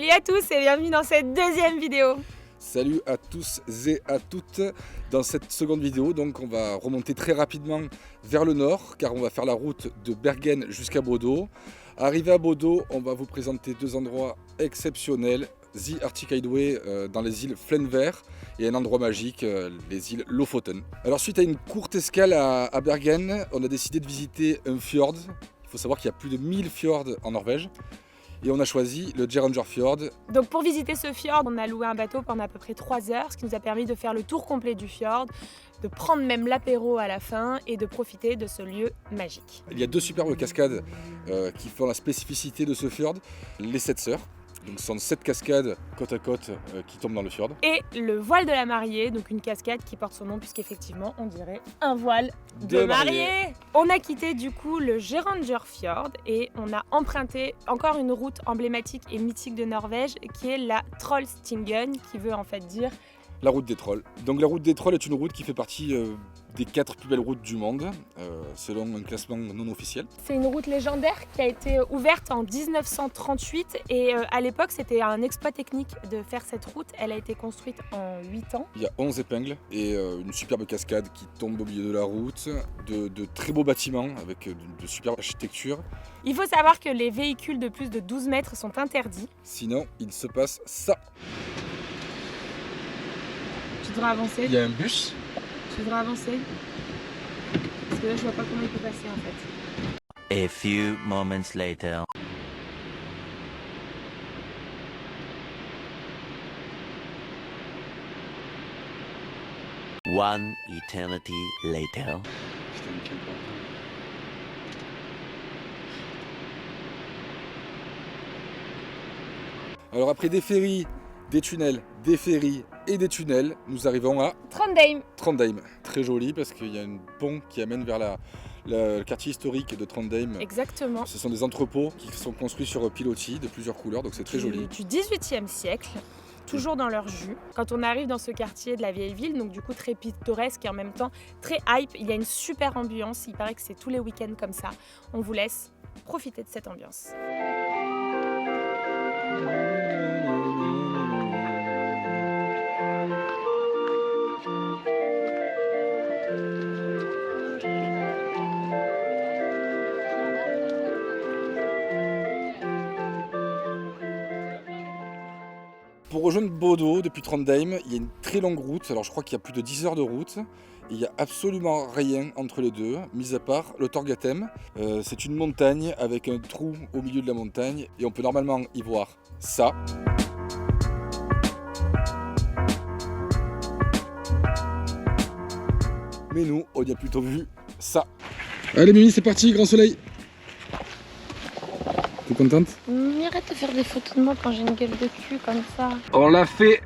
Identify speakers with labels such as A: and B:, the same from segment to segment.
A: Salut à tous et bienvenue dans cette deuxième vidéo.
B: Salut à tous et à toutes. Dans cette seconde vidéo, donc, on va remonter très rapidement vers le nord car on va faire la route de Bergen jusqu'à Bodø. Arrivé à Bodø, on va vous présenter deux endroits exceptionnels. The Arctic Highway dans les îles Flenver et un endroit magique, les îles Lofoten. Alors suite à une courte escale à Bergen, on a décidé de visiter un fjord. Il faut savoir qu'il y a plus de 1000 fjords en Norvège. Et on a choisi le Geiranger-fjord.
A: Donc pour visiter ce fjord, on a loué un bateau pendant à peu près 3 heures, ce qui nous a permis de faire le tour complet du fjord, de prendre même l'apéro à la fin et de profiter de ce lieu magique.
B: Il y a deux superbes cascades qui font la spécificité de ce fjord, les 7 sœurs. Donc ce sont 7 cascades côte à côte qui tombent dans le fjord.
A: Et le voile de la mariée, donc une cascade qui porte son nom puisqu'effectivement on dirait un voile de mariée. On a quitté du coup le Geiranger-fjord et on a emprunté encore une route emblématique et mythique de Norvège qui est la Trollstigen, qui veut en fait dire
B: la route des trolls. Donc la route des trolls est une route qui fait partie des 4 plus belles routes du monde, selon un classement non officiel.
A: C'est une route légendaire qui a été ouverte en 1938 et à l'époque c'était un exploit technique de faire cette route. Elle a été construite en 8 ans.
B: Il y a 11 épingles et une superbe cascade qui tombe au milieu de la route, de très beaux bâtiments avec de superbes architectures.
A: Il faut savoir que les véhicules de plus de 12 mètres sont interdits.
B: Sinon, il se passe ça.
A: Tu devrais avancer.
B: Il y a un bus.
A: Tu devrais avancer. Parce que là, je vois pas comment il peut passer en fait.
C: A few moments later. One eternity later.
B: Alors après des ferries, des tunnels, des ferries et des tunnels, nous arrivons à Trondheim. Très joli parce qu'il y a un pont qui amène vers le quartier historique de Trondheim.
A: Exactement.
B: Ce sont des entrepôts qui sont construits sur pilotis de plusieurs couleurs, donc c'est très joli.
A: Du 18e siècle, toujours dans leur jus. Quand on arrive dans ce quartier de la vieille ville, donc du coup très pittoresque et en même temps très hype, il y a une super ambiance. Il paraît que c'est tous les week-ends comme ça. On vous laisse profiter de cette ambiance.
B: Pour rejoindre Bodø depuis Trondheim, il y a une très longue route. Alors je crois qu'il y a plus de 10 heures de route. Il n'y a absolument rien entre les deux, mis à part le Torghatem. C'est une montagne avec un trou au milieu de la montagne et on peut normalement y voir ça. Mais nous, on y a plutôt vu ça. Allez Mimi, c'est parti, grand soleil. T'es contente?
A: Arrête de faire des photos de moi quand j'ai une gueule de cul comme ça.
B: On l'a fait,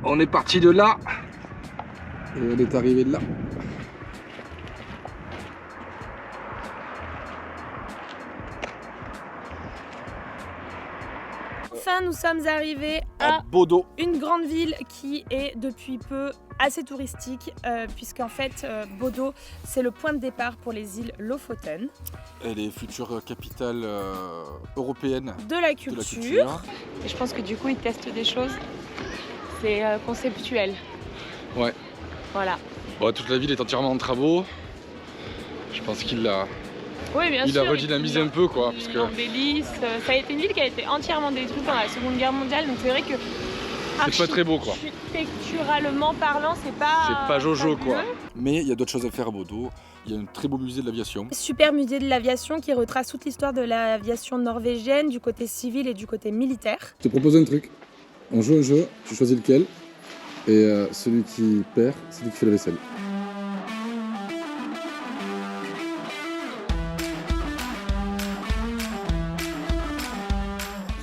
B: on est parti de là. Et on est arrivé de là.
A: Enfin, nous sommes arrivés
B: à Bodø.
A: Une grande ville qui est depuis peu assez touristique, puisqu'en fait Bodø c'est le point de départ pour les îles Lofoten.
B: Elle est future capitale européenne
A: de la culture. Et je pense que du coup ils testent des choses, c'est conceptuel.
B: Ouais.
A: Voilà.
B: Bon, toute la ville est entièrement en travaux. Je pense qu'il l'a.
A: Oui, bien sûr.
B: Il a redynamisé un peu quoi.
A: Parce que ça a été une ville qui a été entièrement détruite pendant la Seconde Guerre mondiale, donc c'est vrai que
B: c'est pas très beau quoi.
A: Architecturalement parlant, c'est pas
B: jojo quoi. Mais il y a d'autres choses à faire à Bodø. Il y a un très beau musée de l'aviation.
A: Super musée de l'aviation qui retrace toute l'histoire de l'aviation norvégienne, du côté civil et du côté militaire.
B: Je te propose un truc. On joue un jeu, tu choisis lequel. Et celui qui perd, c'est lui qui fait la vaisselle.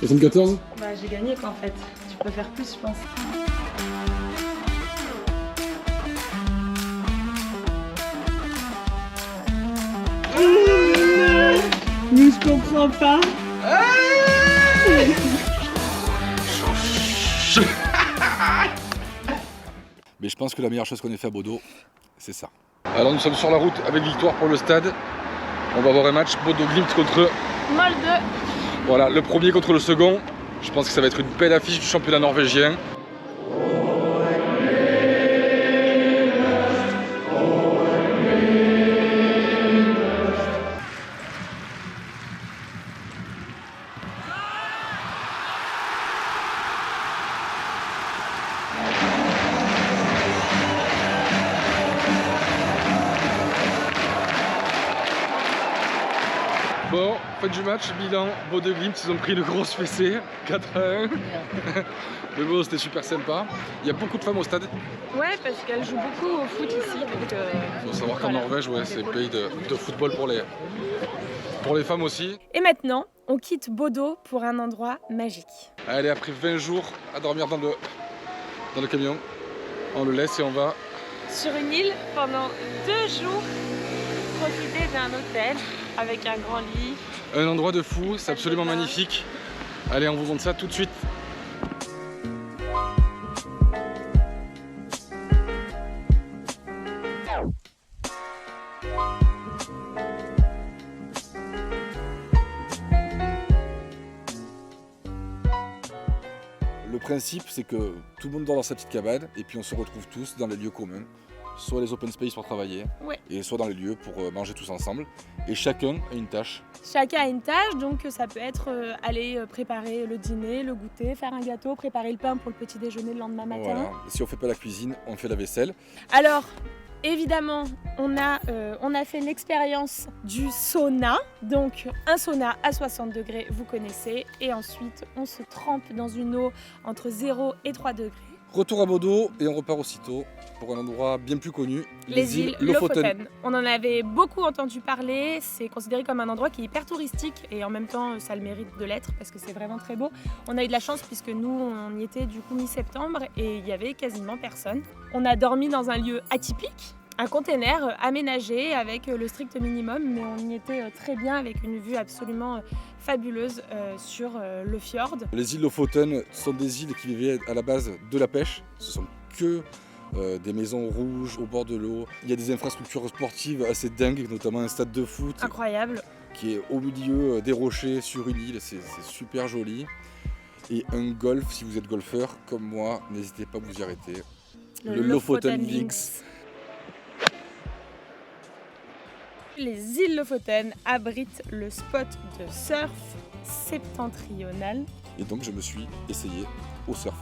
B: « 74 »
A: Bah j'ai gagné quoi en fait. Tu peux faire plus je pense. Mais je comprends pas.
B: Mais je pense que la meilleure chose qu'on ait fait à Bodø, c'est ça. Alors nous sommes sur la route avec victoire pour le stade. On va voir un match Bodø Glimt contre
A: Molde.
B: Voilà, le premier contre le second. Je pense que ça va être une belle affiche du championnat norvégien. Bon, fin du match, bilan, Bodø Glimt, ils ont pris une grosse fessée, 4-1. Mais bon, c'était super sympa. Il y a beaucoup de femmes au stade.
A: Ouais, parce qu'elle joue beaucoup au foot ici. Donc,
B: Il faut savoir qu'en Norvège, ouais, c'est le pays de football pour les femmes aussi.
A: Et maintenant, on quitte Bodø pour un endroit magique.
B: Allez, après 20 jours à dormir dans le camion, on le laisse et on va...
A: Sur une île pendant 2 jours, profiter d'un hôtel avec un grand lit.
B: Un endroit de fou, c'est absolument magnifique. Allez, on vous montre ça tout de suite. Le principe, c'est que tout le monde dort dans sa petite cabane et puis on se retrouve tous dans les lieux communs, soit les open space pour travailler,
A: Ouais.
B: et soit dans les lieux pour manger tous ensemble. Et chacun a une tâche.
A: Chacun a une tâche, donc ça peut être aller préparer le dîner, le goûter, faire un gâteau, préparer le pain pour le petit déjeuner le lendemain matin.
B: Voilà. Si on fait pas la cuisine, on fait la vaisselle.
A: Alors, évidemment, on a fait l'expérience du sauna. Donc, un sauna à 60 degrés, vous connaissez. Et ensuite, on se trempe dans une eau entre 0 et 3 degrés.
B: Retour à Bodø et on repart aussitôt pour un endroit bien plus connu,
A: Les îles Lofoten. On en avait beaucoup entendu parler. C'est considéré comme un endroit qui est hyper touristique et en même temps, ça a le mérite de l'être parce que c'est vraiment très beau. On a eu de la chance puisque nous, on y était du coup mi-septembre et il y avait quasiment personne. On a dormi dans un lieu atypique. Un container aménagé avec le strict minimum, mais on y était très bien avec une vue absolument fabuleuse sur le fjord.
B: Les îles Lofoten sont des îles qui vivaient à la base de la pêche. Ce sont que des maisons rouges au bord de l'eau. Il y a des infrastructures sportives assez dingues, notamment un stade de foot
A: Incroyable.
B: qui est au milieu des rochers sur une île. C'est super joli. Et un golf, si vous êtes golfeur comme moi, n'hésitez pas à vous y arrêter. Le Lofoten Links.
A: Les îles Lofoten abritent le spot de surf septentrional.
B: Et donc je me suis essayé au surf.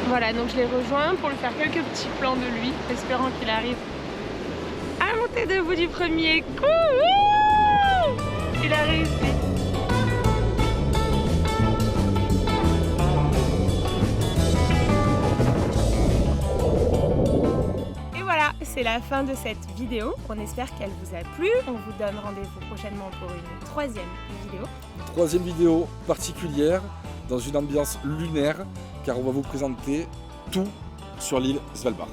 A: Voilà, donc je l'ai rejoint pour lui faire quelques petits plans de lui, espérant qu'il arrive à monter debout du premier coup. Il a réussi. Et voilà, c'est la fin de cette vidéo. On espère qu'elle vous a plu. On vous donne rendez-vous prochainement pour une 3e vidéo.
B: 3e vidéo particulière dans une ambiance lunaire car on va vous présenter tout sur l'île Svalbard.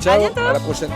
B: Ciao,
A: bientôt.
B: à la prochaine.